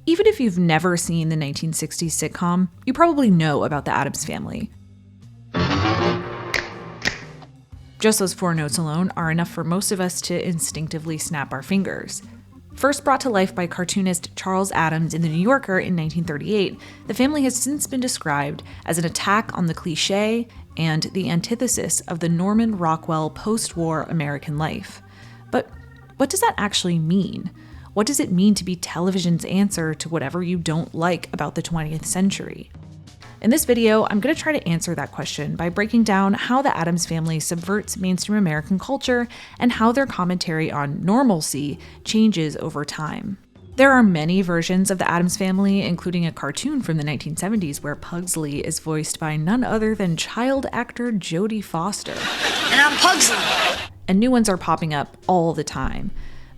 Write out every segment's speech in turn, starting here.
Even if you've never seen the 1960s sitcom, you probably know about the Addams Family. Just those 4 notes alone are enough for most of us to instinctively snap our fingers. First brought to life by cartoonist Charles Addams in The New Yorker in 1938, the family has since been described as an attack on the cliché and the antithesis of the Norman Rockwell post-war American life. But what does that actually mean? What does it mean to be television's answer to whatever you don't like about the 20th century? In this video, I'm going to try to answer that question by breaking down how the Addams Family subverts mainstream American culture and how their commentary on normalcy changes over time. There are many versions of the Addams Family, including a cartoon from the 1970s where Pugsley is voiced by none other than child actor Jodie Foster. And I'm Pugsley! And new ones are popping up all the time.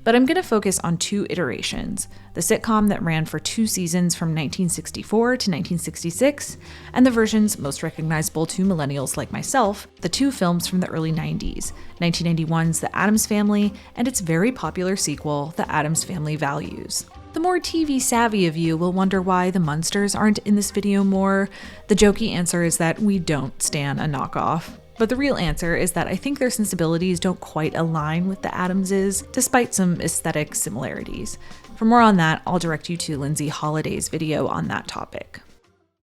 But I'm going to focus on 2 iterations, the sitcom that ran for 2 seasons from 1964 to 1966, and the versions most recognizable to millennials like myself, the 2 films from the early 90s, 1991's The Addams Family and its very popular sequel, The Addams Family Values. The more TV savvy of you will wonder why the Munsters aren't in this video more. The jokey answer is that we don't stan a knockoff. But the real answer is that I think their sensibilities don't quite align with the Addamses, despite some aesthetic similarities. For more on that, I'll direct you to Lindsay Holliday's video on that topic.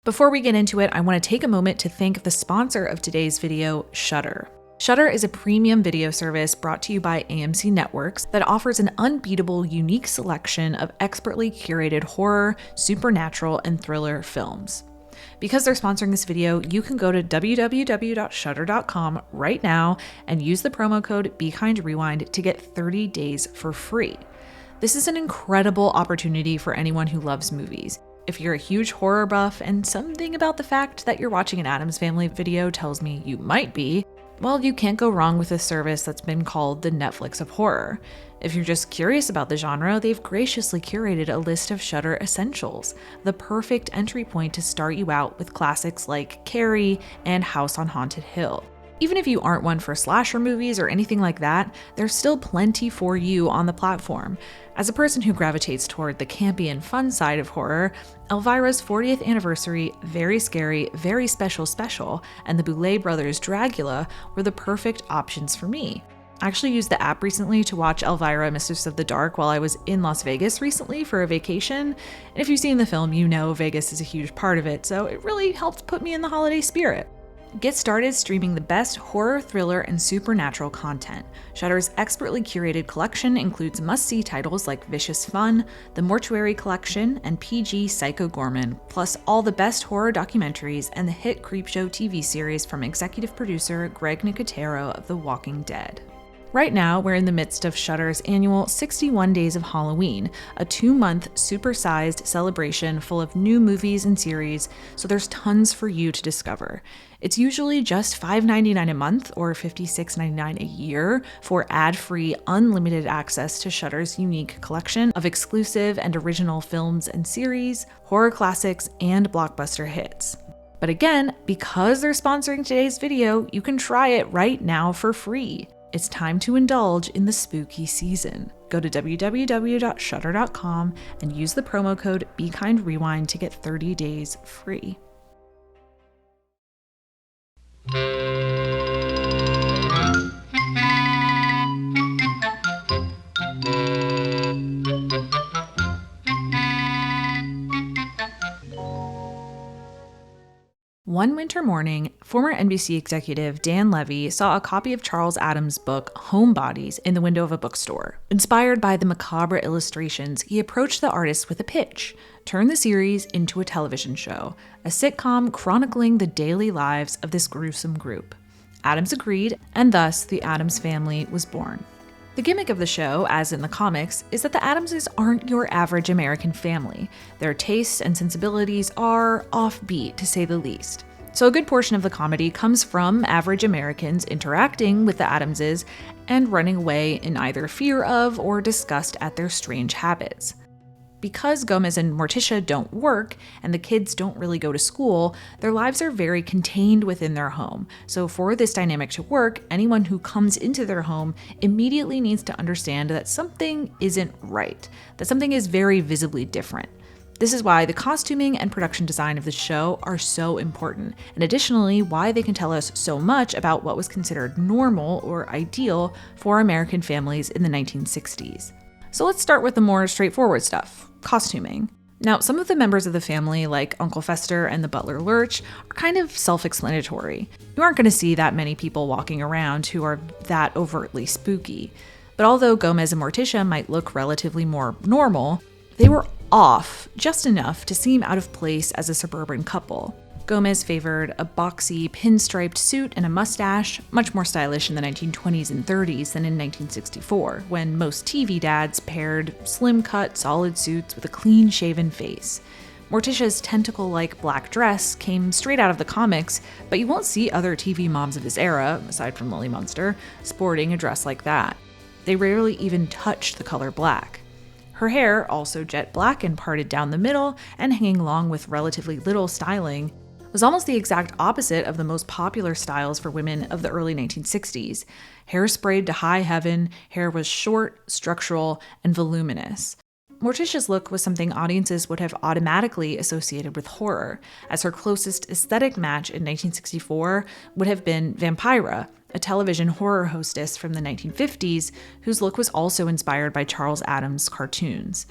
Before we get into it, I want to take a moment to thank the sponsor of today's video, Shudder. Shudder is a premium video service brought to you by AMC Networks that offers an unbeatable, unique selection of expertly curated horror, supernatural, and thriller films. Because they're sponsoring this video, you can go to www.shudder.com right now and use the promo code BeKindRewind to get 30 days for free. This is an incredible opportunity for anyone who loves movies. If you're a huge horror buff and something about the fact that you're watching an Addams Family video tells me you might be, well, you can't go wrong with a service that's been called the Netflix of horror. If you're just curious about the genre, they've graciously curated a list of Shudder essentials, the perfect entry point to start you out with classics like Carrie and House on Haunted Hill. Even if you aren't one for slasher movies or anything like that, there's still plenty for you on the platform. As a person who gravitates toward the campy and fun side of horror, Elvira's 40th anniversary, Very Scary, Very Special, and the Boulet Brothers' Dragula were the perfect options for me. I actually used the app recently to watch Elvira, Mistress of the Dark while I was in Las Vegas recently for a vacation. And if you've seen the film, you know Vegas is a huge part of it, so it really helped put me in the holiday spirit. Get started streaming the best horror, thriller, and supernatural content. Shudder's expertly curated collection includes must-see titles like Vicious Fun, The Mortuary Collection, and PG Psycho Gorman, plus all the best horror documentaries and the hit Creepshow TV series from executive producer Greg Nicotero of The Walking Dead. Right now, we're in the midst of Shudder's annual 61 Days of Halloween, a 2-month supersized celebration full of new movies and series, so there's tons for you to discover. It's usually just $5.99 a month or $56.99 a year for ad-free, unlimited access to Shudder's unique collection of exclusive and original films and series, horror classics, and blockbuster hits. But again, because they're sponsoring today's video, you can try it right now for free. It's time to indulge in the spooky season. Go to www.shudder.com and use the promo code BeKindRewind to get 30 days free. One winter morning, former NBC executive Dan Levy saw a copy of Charles Addams' book Homebodies in the window of a bookstore. Inspired by the macabre illustrations, he approached the artist with a pitch: turn the series into a television show, a sitcom chronicling the daily lives of this gruesome group. Addams agreed, and thus the Addams Family was born. The gimmick of the show, as in the comics, is that the Addamses aren't your average American family. Their tastes and sensibilities are offbeat, to say the least. So a good portion of the comedy comes from average Americans interacting with the Addamses and running away in either fear of or disgust at their strange habits. Because Gomez and Morticia don't work and the kids don't really go to school, their lives are very contained within their home. So for this dynamic to work, anyone who comes into their home immediately needs to understand that something isn't right, that something is very visibly different. This is why the costuming and production design of the show are so important, and additionally, why they can tell us so much about what was considered normal or ideal for American families in the 1960s. So let's start with the more straightforward stuff, costuming. Now, some of the members of the family, like Uncle Fester and the butler Lurch, are kind of self-explanatory. You aren't going to see that many people walking around who are that overtly spooky. But although Gomez and Morticia might look relatively more normal, they were off just enough to seem out of place as a suburban couple. Gomez favored a boxy, pinstriped suit and a mustache, much more stylish in the 1920s and 30s than in 1964, when most TV dads paired slim-cut, solid suits with a clean-shaven face. Morticia's tentacle-like black dress came straight out of the comics, but you won't see other TV moms of this era, aside from Lily Munster, sporting a dress like that. They rarely even touched the color black. Her hair, also jet black and parted down the middle and hanging long with relatively little styling, was almost the exact opposite of the most popular styles for women of the early 1960s. Hair sprayed to high heaven, hair was short, structural, and voluminous. Morticia's look was something audiences would have automatically associated with horror, as her closest aesthetic match in 1964 would have been Vampira, a television horror hostess from the 1950s whose look was also inspired by Charles Addams' cartoons.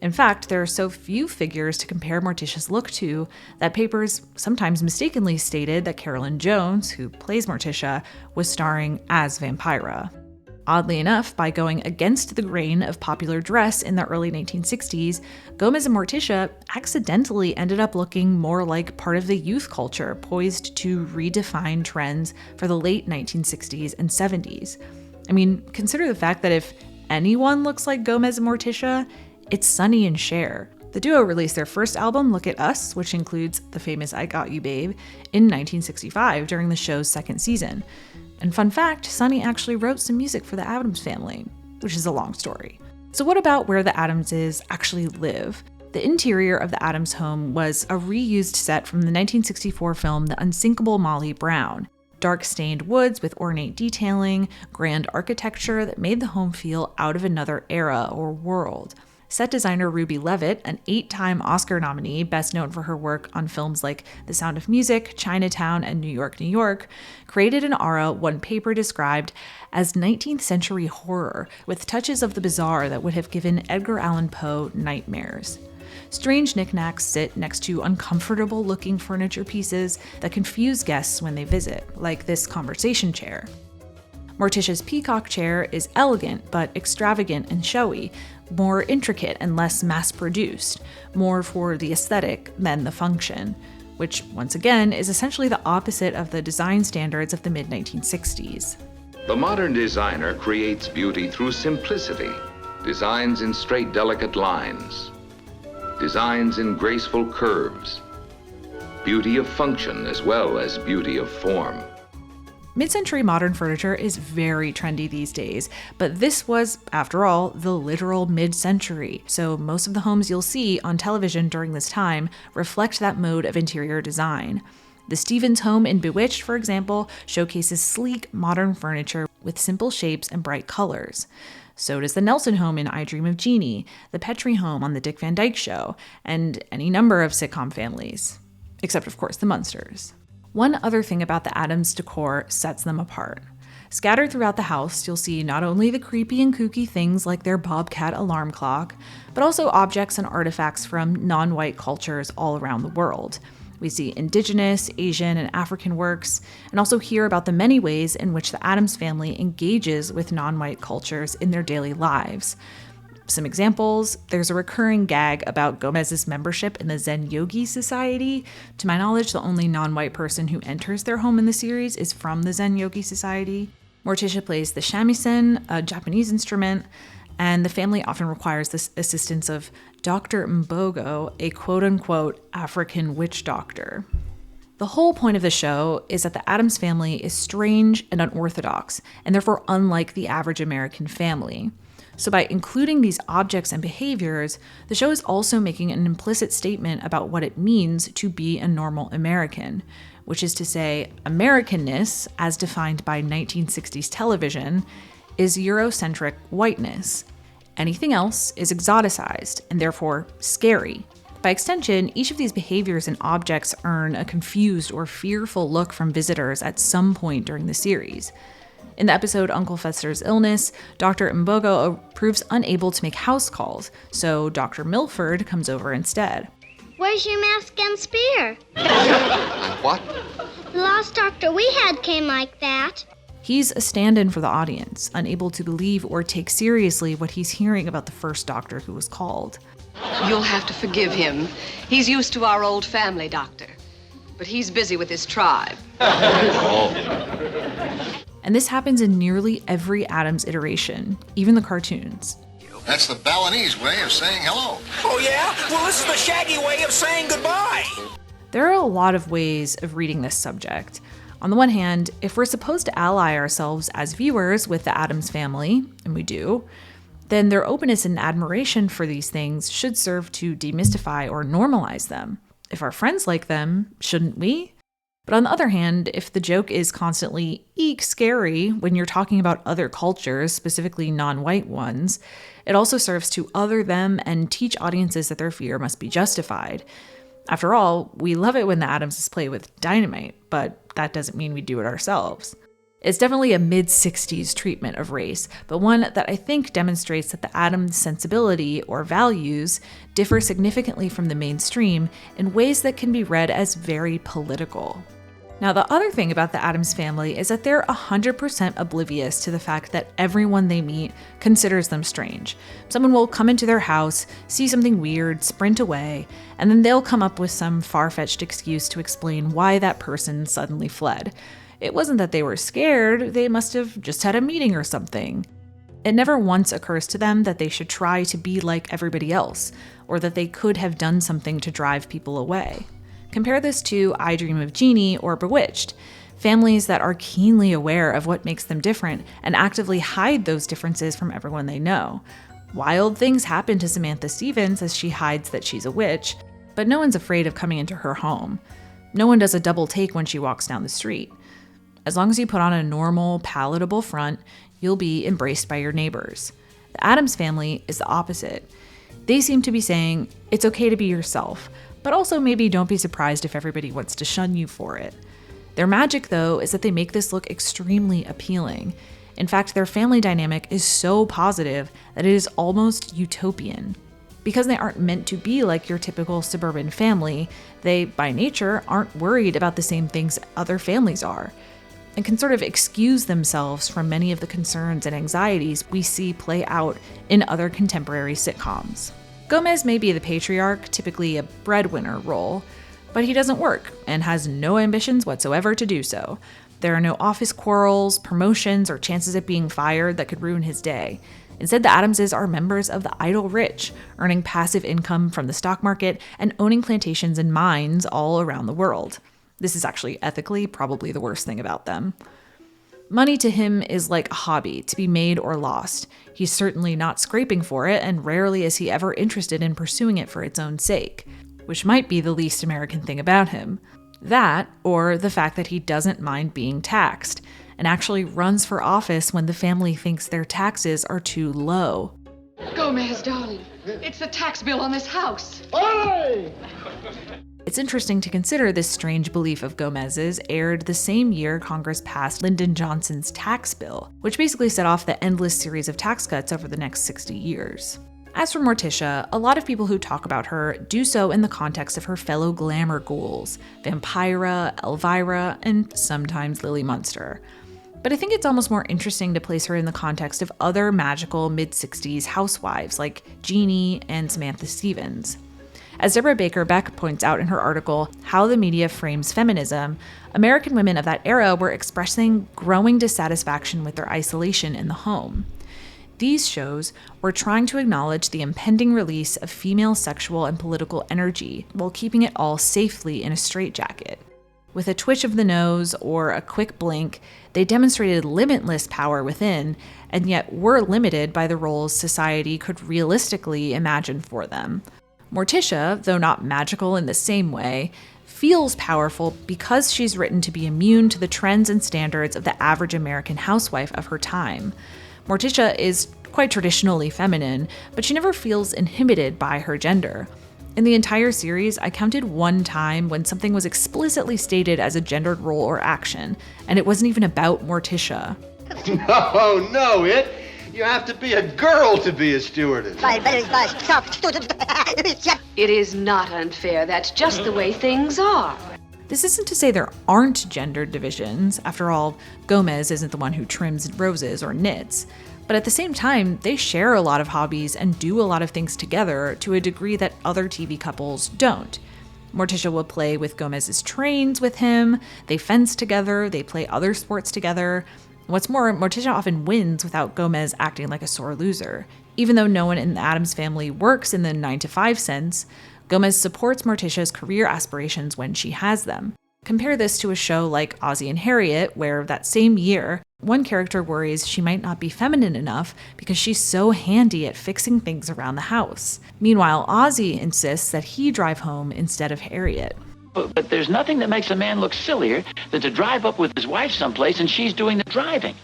In fact, there are so few figures to compare Morticia's look to that papers sometimes mistakenly stated that Carolyn Jones, who plays Morticia, was starring as Vampira. Oddly enough, by going against the grain of popular dress in the early 1960s, Gomez and Morticia accidentally ended up looking more like part of the youth culture poised to redefine trends for the late 1960s and 70s. I mean, consider the fact that if anyone looks like Gomez and Morticia, it's Sonny and Cher. The duo released their first album, Look at Us, which includes the famous I Got You Babe, in 1965 during the show's second season. And fun fact, Sonny actually wrote some music for the Addams Family, which is a long story. So what about where the Addamses actually live? The interior of the Addams home was a reused set from the 1964 film The Unsinkable Molly Brown. Dark-stained woods with ornate detailing, grand architecture that made the home feel out of another era or world. Set designer Ruby Levitt, an 8-time Oscar nominee, best known for her work on films like The Sound of Music, Chinatown, and New York, New York, created an aura one paper described as 19th century horror, with touches of the bizarre that would have given Edgar Allan Poe nightmares. Strange knickknacks sit next to uncomfortable-looking furniture pieces that confuse guests when they visit, like this conversation chair. Morticia's peacock chair is elegant but extravagant and showy, more intricate and less mass-produced, more for the aesthetic than the function, which, once again, is essentially the opposite of the design standards of the mid-1960s. The modern designer creates beauty through simplicity, designs in straight, delicate lines, designs in graceful curves, beauty of function as well as beauty of form. Mid-century modern furniture is very trendy these days, but this was, after all, the literal mid-century, so most of the homes you'll see on television during this time reflect that mode of interior design. The Stevens home in Bewitched, for example, showcases sleek, modern furniture with simple shapes and bright colors. So does the Nelson home in I Dream of Jeannie, the Petrie home on The Dick Van Dyke Show, and any number of sitcom families. Except, of course, the Munsters. One other thing about the Addams decor sets them apart. Scattered throughout the house, you'll see not only the creepy and kooky things like their bobcat alarm clock, but also objects and artifacts from non-white cultures all around the world. We see indigenous, Asian, and African works, and also hear about the many ways in which the Addams family engages with non-white cultures in their daily lives. Some examples: there's a recurring gag about Gomez's membership in the Zen Yogi Society. To my knowledge, the only non-white person who enters their home in the series is from the Zen Yogi Society. Morticia plays the shamisen, a Japanese instrument, and the family often requires the assistance of Dr. Mbogo, a quote-unquote African witch doctor. The whole point of the show is that the Addams family is strange and unorthodox, and therefore unlike the average American family. So by including these objects and behaviors, the show is also making an implicit statement about what it means to be a normal American, which is to say, Americanness, as defined by 1960s television, is Eurocentric whiteness. Anything else is exoticized and therefore scary. By extension, each of these behaviors and objects earn a confused or fearful look from visitors at some point during the series. In the episode Uncle Fester's Illness, Dr. Mbogo proves unable to make house calls, so Dr. Milford comes over instead. Where's your mask and spear? What? The last doctor we had came like that. He's a stand-in for the audience, unable to believe or take seriously what he's hearing about the first doctor who was called. You'll have to forgive him. He's used to our old family doctor, but he's busy with his tribe. And this happens in nearly every Addams iteration, even the cartoons. That's the Balinese way of saying hello. Oh, yeah? Well, this is the Shaggy way of saying goodbye. There are a lot of ways of reading this subject. On the one hand, if we're supposed to ally ourselves as viewers with the Addams Family, and we do, then their openness and admiration for these things should serve to demystify or normalize them. If our friends like them, shouldn't we? But on the other hand, if the joke is constantly eek scary when you're talking about other cultures, specifically non-white ones, it also serves to other them and teach audiences that their fear must be justified. After all, we love it when the Addamses play with dynamite, but that doesn't mean we do it ourselves. It's definitely a mid-60s treatment of race, but one that I think demonstrates that the Addams sensibility or values differ significantly from the mainstream in ways that can be read as very political. Now, the other thing about the Addams Family is that they're 100% oblivious to the fact that everyone they meet considers them strange. Someone will come into their house, see something weird, sprint away, and then they'll come up with some far-fetched excuse to explain why that person suddenly fled. It wasn't that they were scared, they must have just had a meeting or something. It never once occurs to them that they should try to be like everybody else, or that they could have done something to drive people away. Compare this to I Dream of Jeannie or Bewitched, families that are keenly aware of what makes them different and actively hide those differences from everyone they know. Wild things happen to Samantha Stevens as she hides that she's a witch, but no one's afraid of coming into her home. No one does a double take when she walks down the street. As long as you put on a normal, palatable front, you'll be embraced by your neighbors. The Addams Family is the opposite. They seem to be saying, it's okay to be yourself, but also maybe don't be surprised if everybody wants to shun you for it. Their magic, though, is that they make this look extremely appealing. In fact, their family dynamic is so positive that it is almost utopian. Because they aren't meant to be like your typical suburban family, they, by nature, aren't worried about the same things other families are, and can sort of excuse themselves from many of the concerns and anxieties we see play out in other contemporary sitcoms. Gomez may be the patriarch, typically a breadwinner role, but he doesn't work and has no ambitions whatsoever to do so. There are no office quarrels, promotions, or chances of being fired that could ruin his day. Instead, the Addamses are members of the idle rich, earning passive income from the stock market and owning plantations and mines all around the world. This is actually ethically probably the worst thing about them. Money to him is like a hobby, to be made or lost. He's certainly not scraping for it, and rarely is he ever interested in pursuing it for its own sake, which might be the least American thing about him. That, or the fact that he doesn't mind being taxed, and actually runs for office when the family thinks their taxes are too low. Gomez, darling, it's the tax bill on this house. It's interesting to consider this strange belief of Gomez's aired the same year Congress passed Lyndon Johnson's tax bill, which basically set off the endless series of tax cuts over the next 60 years. As for Morticia, a lot of people who talk about her do so in the context of her fellow glamour ghouls, Vampira, Elvira, and sometimes Lily Munster. But I think it's almost more interesting to place her in the context of other magical mid-60s housewives like Jeannie and Samantha Stevens. As Deborah Baker Beck points out in her article, How the Media Frames Feminism, American women of that era were expressing growing dissatisfaction with their isolation in the home. These shows were trying to acknowledge the impending release of female sexual and political energy while keeping it all safely in a straitjacket. With a twitch of the nose or a quick blink, they demonstrated limitless power within, and yet were limited by the roles society could realistically imagine for them. Morticia, though not magical in the same way, feels powerful because she's written to be immune to the trends and standards of the average American housewife of her time. Morticia is quite traditionally feminine, but she never feels inhibited by her gender. In the entire series, I counted one time when something was explicitly stated as a gendered role or action, and it wasn't even about Morticia. No, you have to be a girl to be a stewardess. It is not unfair. That's just the way things are. This isn't to say there aren't gendered divisions. After all, Gomez isn't the one who trims roses or knits. But at the same time, they share a lot of hobbies and do a lot of things together to a degree that other TV couples don't. Morticia will play with Gomez's trains with him, they fence together, they play other sports together. What's more, Morticia often wins without Gomez acting like a sore loser. Even though no one in the Addams family works in the 9-to-5 sense, Gomez supports Morticia's career aspirations when she has them. Compare this to a show like Ozzie and Harriet, where that same year, one character worries she might not be feminine enough because she's so handy at fixing things around the house. Meanwhile, Ozzie insists that he drive home instead of Harriet. But there's nothing that makes a man look sillier than to drive up with his wife someplace and she's doing the driving.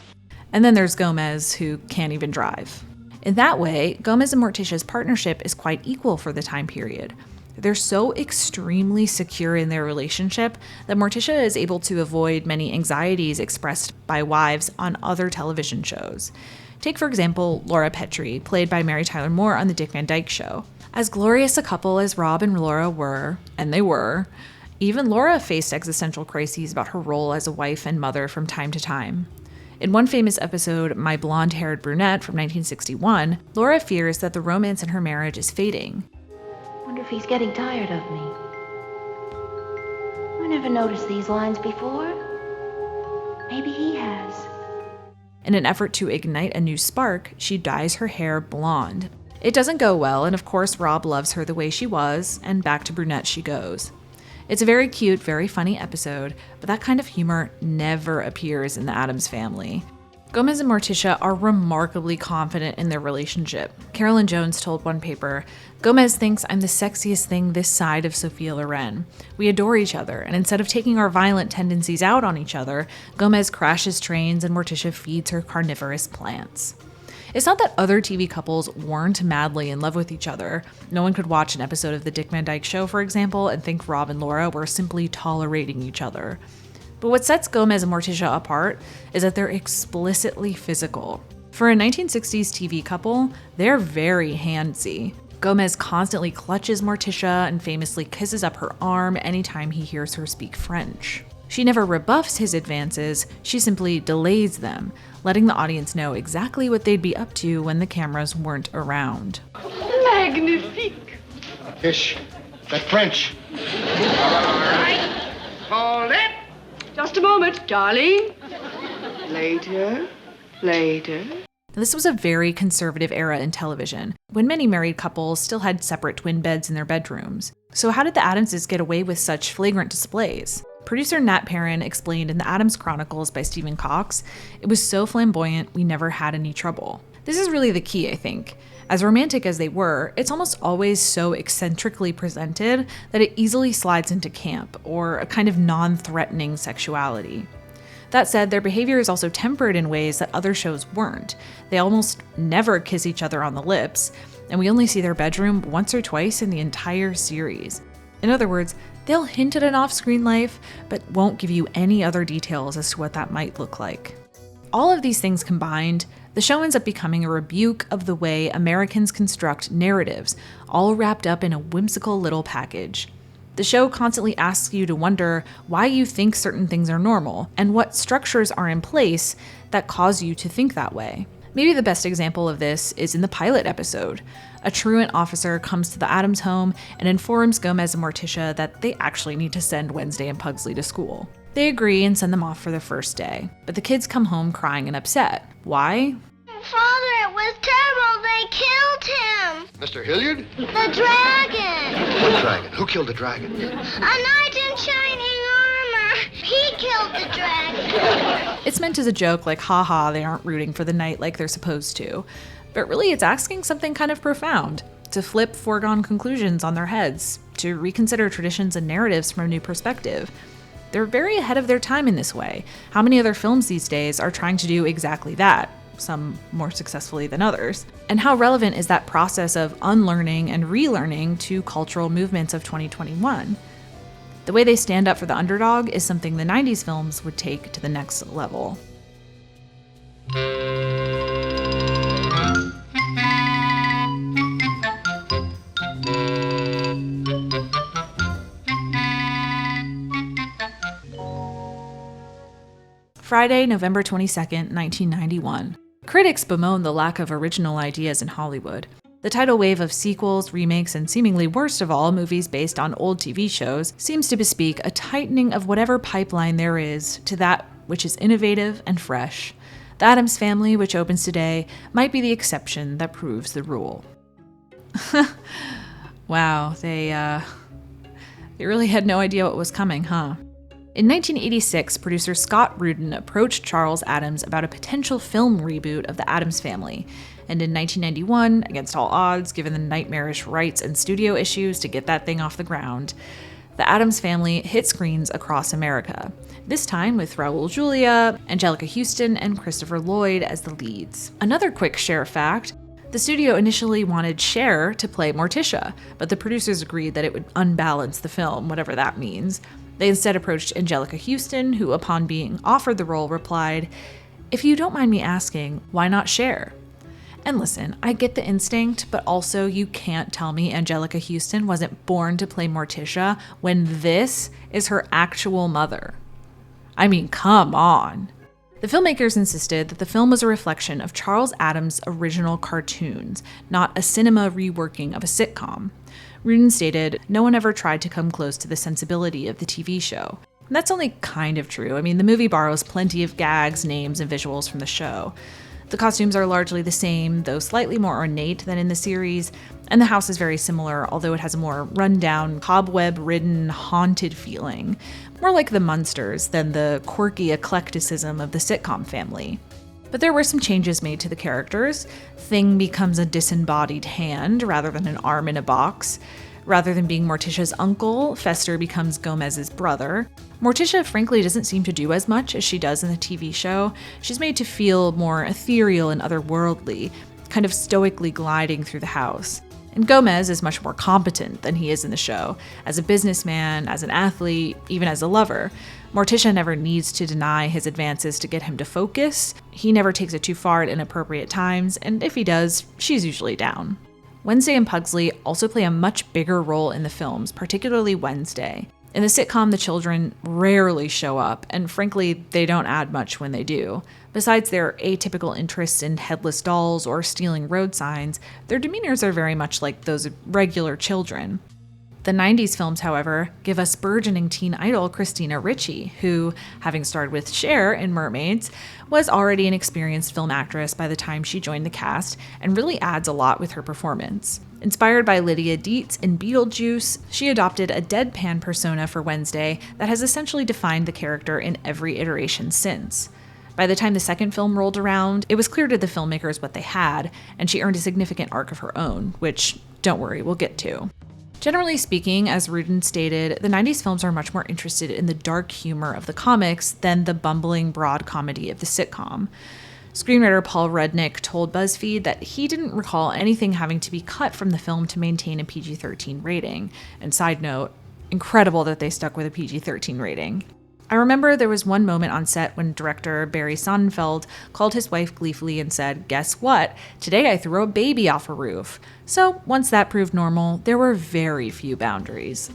And then there's Gomez, who can't even drive. In that way, Gomez and Morticia's partnership is quite equal for the time period. They're so extremely secure in their relationship that Morticia is able to avoid many anxieties expressed by wives on other television shows. Take, for example, Laura Petrie, played by Mary Tyler Moore on The Dick Van Dyke Show. As glorious a couple as Rob and Laura were, and they were, even Laura faced existential crises about her role as a wife and mother from time to time. In one famous episode, My Blonde-Haired Brunette from 1961, Laura fears that the romance in her marriage is fading. Wonder if he's getting tired of me. I never noticed these lines before. Maybe he has. In an effort to ignite a new spark, she dyes her hair blonde. It doesn't go well, and of course Rob loves her the way she was, and back to brunette she goes. It's a very cute, very funny episode, but that kind of humor never appears in the Addams Family. Gomez and Morticia are remarkably confident in their relationship. Carolyn Jones told one paper, "Gomez thinks I'm the sexiest thing this side of Sophia Loren. We adore each other, and instead of taking our violent tendencies out on each other, Gomez crashes trains and Morticia feeds her carnivorous plants." It's not that other TV couples weren't madly in love with each other. No one could watch an episode of The Dick Van Dyke Show, for example, and think Rob and Laura were simply tolerating each other. But what sets Gomez and Morticia apart is that they're explicitly physical. For a 1960s TV couple, they're very handsy. Gomez constantly clutches Morticia and famously kisses up her arm anytime he hears her speak French. She never rebuffs his advances, she simply delays them, letting the audience know exactly what they'd be up to when the cameras weren't around. Magnifique! Fish. That French. All right. Hold it. Just a moment, darling. Later. This was a very conservative era in television, when many married couples still had separate twin beds in their bedrooms. So how did the Addamses get away with such flagrant displays? Producer Nat Perrin explained in The Addams Chronicles by Stephen Cox, "It was so flamboyant, we never had any trouble." This is really the key, I think. As romantic as they were, it's almost always so eccentrically presented that it easily slides into camp, or a kind of non-threatening sexuality. That said, their behavior is also tempered in ways that other shows weren't. They almost never kiss each other on the lips, and we only see their bedroom once or twice in the entire series. In other words, they'll hint at an off-screen life, but won't give you any other details as to what that might look like. All of these things combined, the show ends up becoming a rebuke of the way Americans construct narratives, all wrapped up in a whimsical little package. The show constantly asks you to wonder why you think certain things are normal, and what structures are in place that cause you to think that way. Maybe the best example of this is in the pilot episode. A truant officer comes to the Addams home and informs Gomez and Morticia that they actually need to send Wednesday and Pugsley to school. They agree and send them off for their first day, but the kids come home crying and upset. Why? Father, it was terrible. They killed him. Mr. Hilliard? The dragon. What dragon? Who killed the dragon? A knight in shining armor. He killed the dragon. It's meant as a joke, like, haha, they aren't rooting for the knight like they're supposed to. But really, it's asking something kind of profound, to flip foregone conclusions on their heads, to reconsider traditions and narratives from a new perspective. They're very ahead of their time in this way. How many other films these days are trying to do exactly that? some more successfully than others. And how relevant is that process of unlearning and relearning to cultural movements of 2021? The way they stand up for the underdog is something the 90s films would take to the next level. Friday, November 22nd, 1991. Critics bemoan the lack of original ideas in Hollywood. The tidal wave of sequels, remakes, and seemingly worst of all, movies based on old TV shows seems to bespeak a tightening of whatever pipeline there is to that which is innovative and fresh. The Addams Family, which opens today, might be the exception that proves the rule. Wow, they really had no idea what was coming, huh? In 1986, producer Scott Rudin approached Charles Addams about a potential film reboot of The Addams Family, and in 1991, against all odds, given the nightmarish rights and studio issues to get that thing off the ground, The Addams Family hit screens across America, this time with Raul Julia, Angelica Houston, and Christopher Lloyd as the leads. Another quick Cher fact: the studio initially wanted Cher to play Morticia, but the producers agreed that it would unbalance the film, whatever that means. They instead approached Angelica Houston, who, upon being offered the role, replied, "If you don't mind me asking, why not Cher?" And listen, I get the instinct, but also you can't tell me Angelica Houston wasn't born to play Morticia when this is her actual mother. I mean, come on. The filmmakers insisted that the film was a reflection of Charles Addams' original cartoons, not a cinema reworking of a sitcom. Rudin stated, "No one ever tried to come close to the sensibility of the TV show." And that's only kind of true. I mean, the movie borrows plenty of gags, names, and visuals from the show. The costumes are largely the same, though slightly more ornate than in the series, and the house is very similar, although it has a more run-down, cobweb-ridden, haunted feeling, more like the Munsters than the quirky eclecticism of the sitcom family. But there were some changes made to the characters. Thing becomes a disembodied hand rather than an arm in a box. Rather than being Morticia's uncle, Fester becomes Gomez's brother. Morticia, frankly, doesn't seem to do as much as she does in the TV show. She's made to feel more ethereal and otherworldly, kind of stoically gliding through the house. And Gomez is much more competent than he is in the show, as a businessman, as an athlete, even as a lover. Morticia never needs to deny his advances to get him to focus. He never takes it too far at inappropriate times, and if he does, she's usually down. Wednesday and Pugsley also play a much bigger role in the films, particularly Wednesday. In the sitcom, the children rarely show up, and frankly, they don't add much when they do. Besides their atypical interests in headless dolls or stealing road signs, their demeanors are very much like those of regular children. The 90s films, however, give us burgeoning teen idol Christina Ricci, who, having starred with Cher in Mermaids, was already an experienced film actress by the time she joined the cast and really adds a lot with her performance. Inspired by Lydia Dietz in Beetlejuice, she adopted a deadpan persona for Wednesday that has essentially defined the character in every iteration since. By the time the second film rolled around, it was clear to the filmmakers what they had, and she earned a significant arc of her own, which, don't worry, we'll get to. Generally speaking, as Rudin stated, the 90s films are much more interested in the dark humor of the comics than the bumbling broad comedy of the sitcom. Screenwriter Paul Rudnick told BuzzFeed that he didn't recall anything having to be cut from the film to maintain a PG-13 rating. And side note, incredible that they stuck with a PG-13 rating. I remember there was one moment on set when director Barry Sonnenfeld called his wife gleefully and said, "Guess what? Today I threw a baby off a roof." So once that proved normal, there were very few boundaries.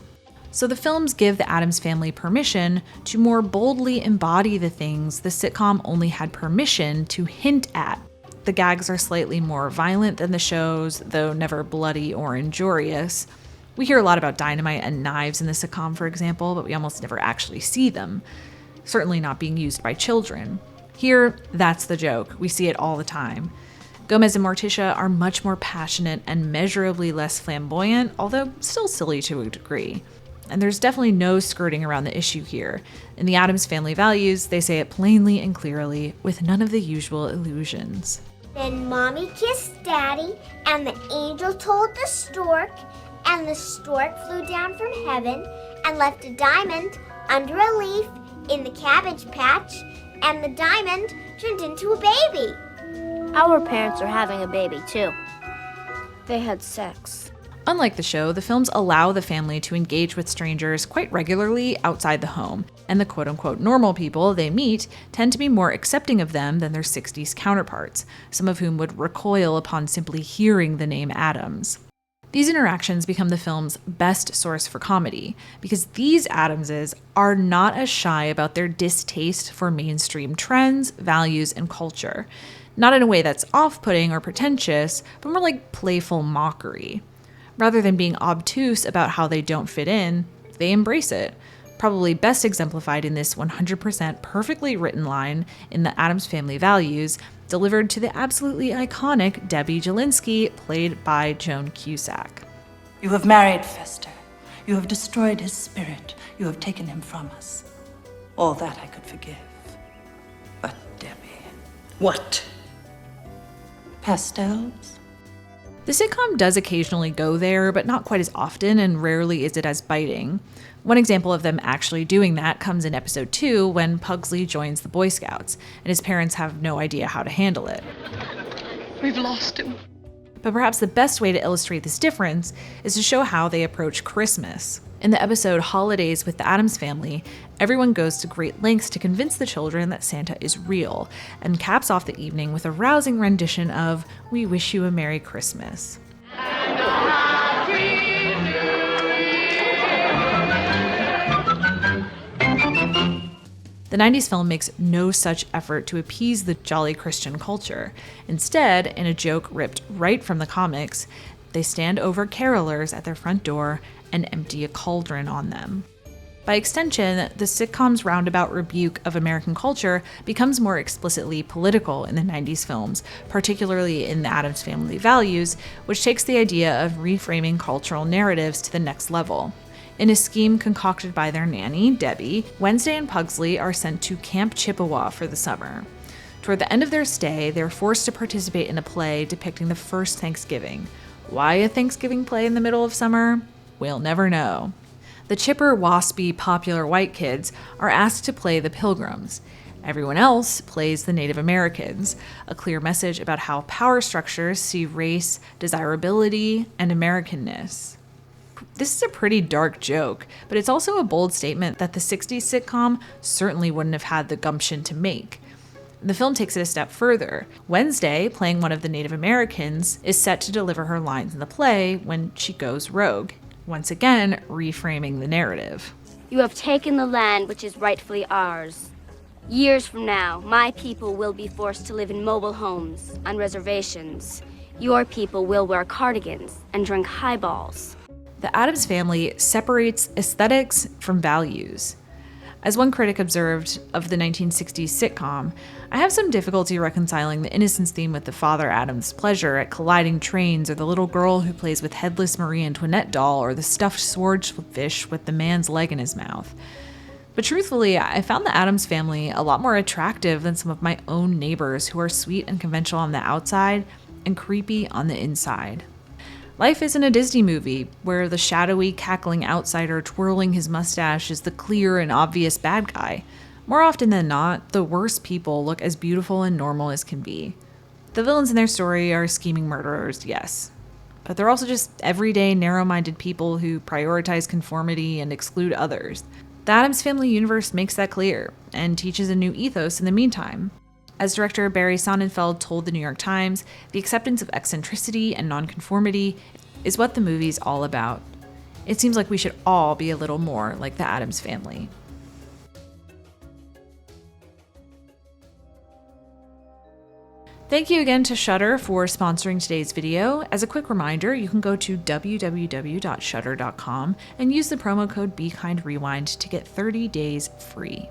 So the films give the Addams Family permission to more boldly embody the things the sitcom only had permission to hint at. The gags are slightly more violent than the shows, though never bloody or injurious. We hear a lot about dynamite and knives in the sitcom, for example, but we almost never actually see them. Certainly not being used by children. Here, that's the joke. We see it all the time. Gomez and Morticia are much more passionate and measurably less flamboyant, although still silly to a degree. And there's definitely no skirting around the issue here. In the Addams Family Values, they say it plainly and clearly, with none of the usual illusions. Then Mommy kissed Daddy, and the angel told the stork, and the stork flew down from heaven and left a diamond under a leaf in the cabbage patch, and the diamond turned into a baby. Our parents are having a baby, too. They had sex. Unlike the show, the films allow the family to engage with strangers quite regularly outside the home, and the quote-unquote normal people they meet tend to be more accepting of them than their 60s counterparts, some of whom would recoil upon simply hearing the name Addams. These interactions become the film's best source for comedy, because these Addamses are not as shy about their distaste for mainstream trends, values, and culture. Not in a way that's off-putting or pretentious, but more like playful mockery. Rather than being obtuse about how they don't fit in, they embrace it. Probably best exemplified in this 100% perfectly written line in the Addams Family Values, delivered to the absolutely iconic Debbie Jelinski, played by Joan Cusack. You have married Fester. You have destroyed his spirit. You have taken him from us. All that I could forgive. But Debbie... What? Pastels? The sitcom does occasionally go there, but not quite as often, and rarely is it as biting. One example of them actually doing that comes in episode 2 when Pugsley joins the Boy Scouts, and his parents have no idea how to handle it. We've lost him. But perhaps the best way to illustrate this difference is to show how they approach Christmas. In the episode Holidays with the Addams Family, everyone goes to great lengths to convince the children that Santa is real, and caps off the evening with a rousing rendition of We Wish You a Merry Christmas. The 90s film makes no such effort to appease the jolly Christian culture. Instead, in a joke ripped right from the comics, they stand over carolers at their front door and empty a cauldron on them. By extension, the sitcom's roundabout rebuke of American culture becomes more explicitly political in the 90s films, particularly in the Addams Family Values, which takes the idea of reframing cultural narratives to the next level. In a scheme concocted by their nanny, Debbie, Wednesday and Pugsley are sent to Camp Chippewa for the summer. Toward the end of their stay, they're forced to participate in a play depicting the first Thanksgiving. Why a Thanksgiving play in the middle of summer? We'll never know. The chipper, waspy, popular white kids are asked to play the Pilgrims. Everyone else plays the Native Americans, a clear message about how power structures see race, desirability, and Americanness. This is a pretty dark joke, but it's also a bold statement that the 60s sitcom certainly wouldn't have had the gumption to make. The film takes it a step further. Wednesday, playing one of the Native Americans, is set to deliver her lines in the play when she goes rogue, once again reframing the narrative. You have taken the land which is rightfully ours. Years from now, my people will be forced to live in mobile homes, on reservations. Your people will wear cardigans and drink highballs. The Addams Family separates aesthetics from values. As one critic observed of the 1960s sitcom, I have some difficulty reconciling the innocence theme with the Father Addams' pleasure at colliding trains, or the little girl who plays with headless Marie Antoinette doll, or the stuffed swordfish with the man's leg in his mouth. But truthfully, I found the Addams Family a lot more attractive than some of my own neighbors who are sweet and conventional on the outside and creepy on the inside. Life isn't a Disney movie where the shadowy, cackling outsider twirling his mustache is the clear and obvious bad guy. More often than not, the worst people look as beautiful and normal as can be. The villains in their story are scheming murderers, yes. But they're also just everyday, narrow-minded people who prioritize conformity and exclude others. The Addams Family universe makes that clear, and teaches a new ethos in the meantime. As director Barry Sonnenfeld told the New York Times, the acceptance of eccentricity and nonconformity is what the movie's all about. It seems like we should all be a little more like the Addams Family. Thank you again to Shudder for sponsoring today's video. As a quick reminder, you can go to www.shudder.com and use the promo code BeKindRewind to get 30 days free.